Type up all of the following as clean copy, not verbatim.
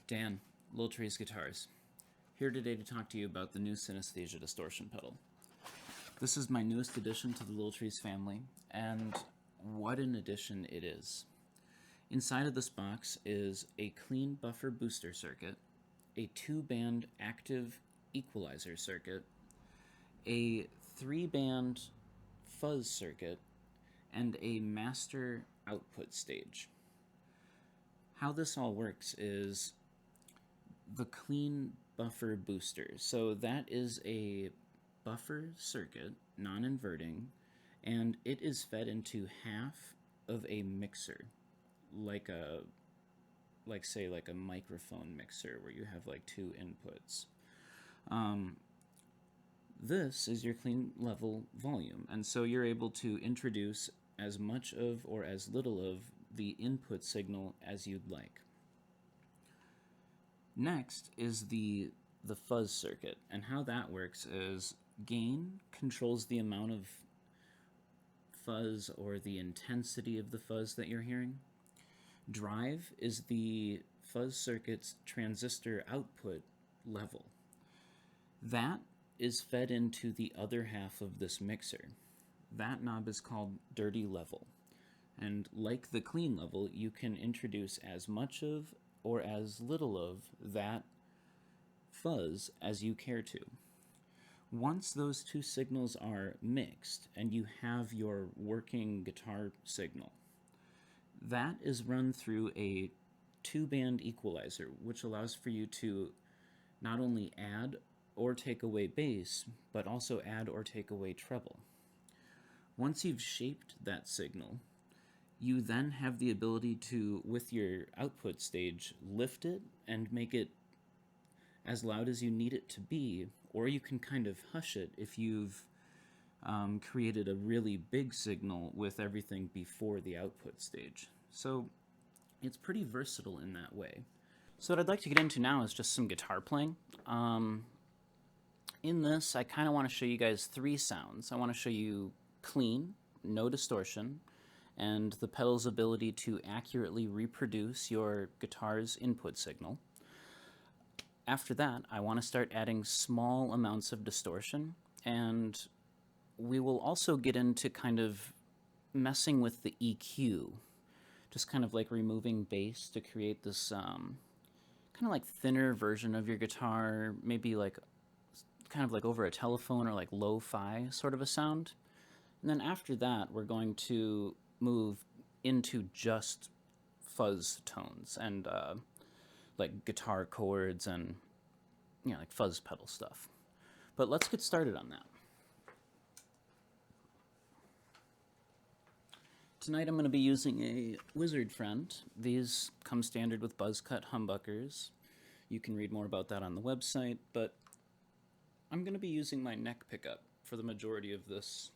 Dan, Luthier Guitars, here today to talk to you about the new Synesthesia Distortion pedal. This is my newest addition to the Luthier's family, and what an addition it is. Inside of this box is a clean buffer booster circuit, a 2-band active equalizer circuit, a 3-band fuzz circuit, and a master output stage. How this all works is the clean buffer booster. So that is a buffer circuit, non-inverting, and it is fed into half of a mixer, like say a microphone mixer where you have like 2 inputs. This is your clean level volume, and so you're able to introduce as much of or as little of the input signal as you'd like. Next is the fuzz circuit, and how that works is gain controls the amount of fuzz or the intensity of the fuzz that you're hearing. Drive is the fuzz circuit's transistor output level. That is fed into the other half of this mixer. That knob is called dirty level. And like the clean level, you can introduce as much of or as little of that fuzz as you care to. Once those two signals are mixed and you have your working guitar signal, that is run through a 2-band equalizer, which allows for you to not only add or take away bass, but also add or take away treble. Once you've shaped that signal, you then have the ability to, with your output stage, lift it and make it as loud as you need it to be, or you can kind of hush it if you've created a really big signal with everything before the output stage. So it's pretty versatile in that way. So what I'd like to get into now is just some guitar playing. In this, I kind of want to show you guys 3 sounds. I want to show you clean, no distortion, and the pedal's ability to accurately reproduce your guitar's input signal. After that, I want to start adding small amounts of distortion, and we will also get into kind of messing with the EQ, just kind of like removing bass to create this kind of like thinner version of your guitar, maybe like kind of like over a telephone or like lo-fi sort of a sound. And then after that, we're going to move into just fuzz tones and like guitar chords and like fuzz pedal stuff. But let's get started on that. Tonight I'm going to be using a Wizard Friend. These come standard with buzzcut humbuckers. You can read more about that on the website, but I'm going to be using my neck pickup for the majority of this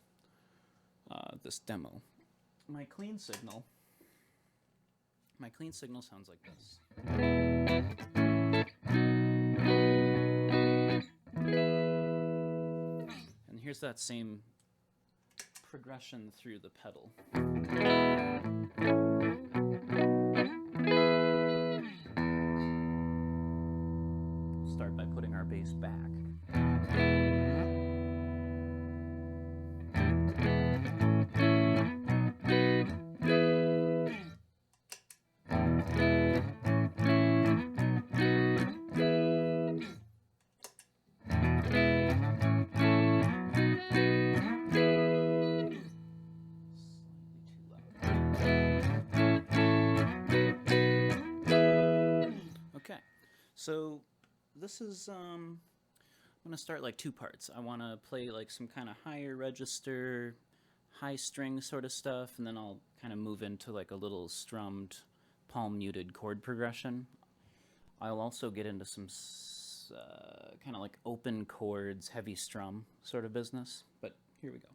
this demo. My clean signal sounds like this. And here's that same progression through the pedal. Start by putting our bass back. So this is, I'm going to start like 2 parts. I want to play like some kind of higher register, high string sort of stuff, and then I'll kind of move into like a little strummed, palm muted chord progression. I'll also get into some kind of like open chords, heavy strum sort of business, but here we go.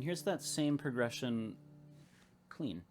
And here's that same progression clean.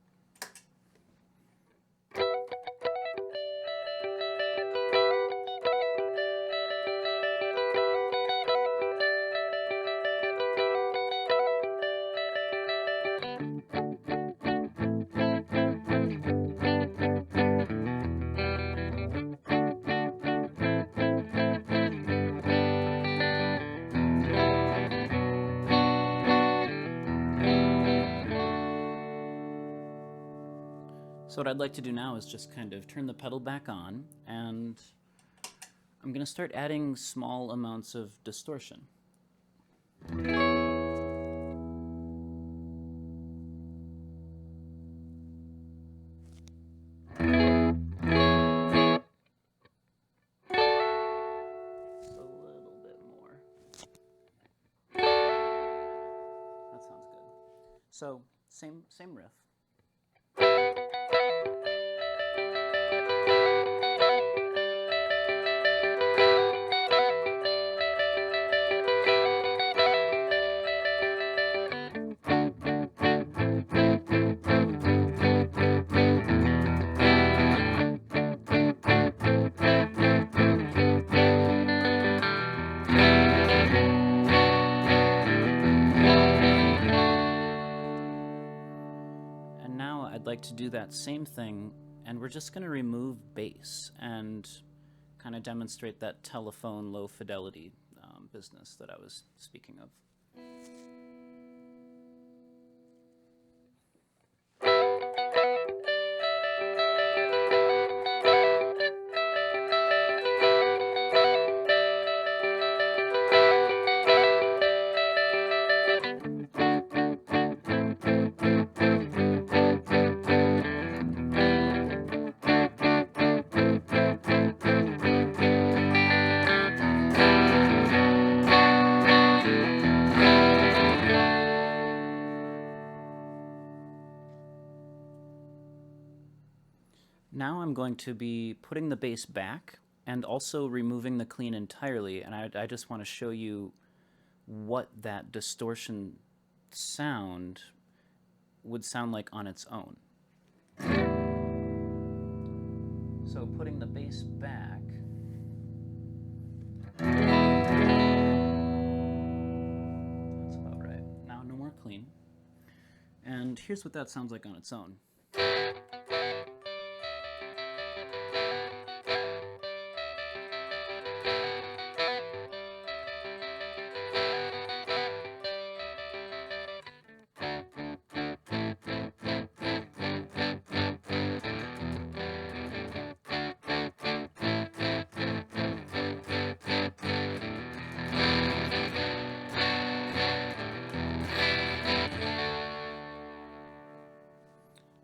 So what I'd like to do now is just kind of turn the pedal back on, and I'm going to start adding small amounts of distortion. That's a little bit more. That sounds good. So same riff. I'd like to do that same thing, and we're just going to remove bass and kind of demonstrate that telephone low fidelity business that I was speaking of. Now I'm going to be putting the bass back and also removing the clean entirely, and I just want to show you what that distortion sound would sound like on its own. So putting the bass back, that's about right. Now no more clean. And here's what that sounds like on its own.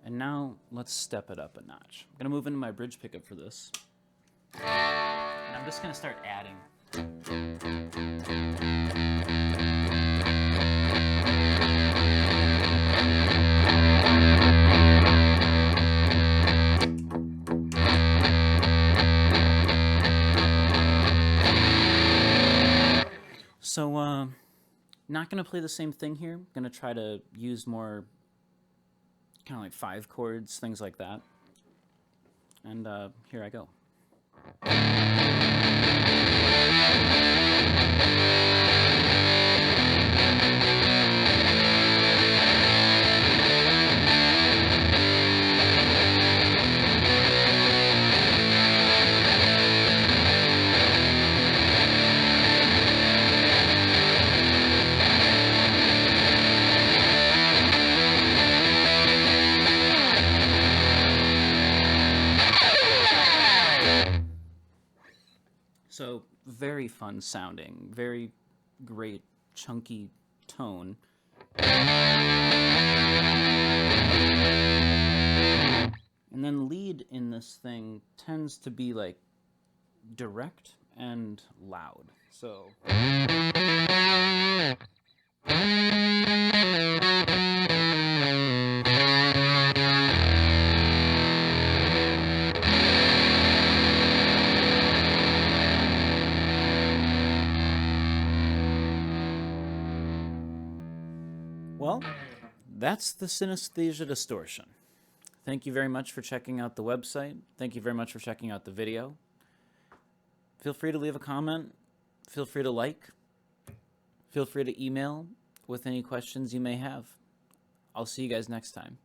And now let's step it up a notch. I'm going to move into my bridge pickup for this. And I'm just going to start adding. So, not going to play the same thing here. I'm going to try to use more kind of like 5 chords, things like that. And here I go. So very fun sounding, very great chunky tone. And then lead in this thing tends to be like direct and loud. So well, that's the Synesthesia Distortion. Thank you very much for checking out the website. Thank you very much for checking out the video. Feel free to leave a comment. Feel free to like. Feel free to email with any questions you may have. I'll see you guys next time.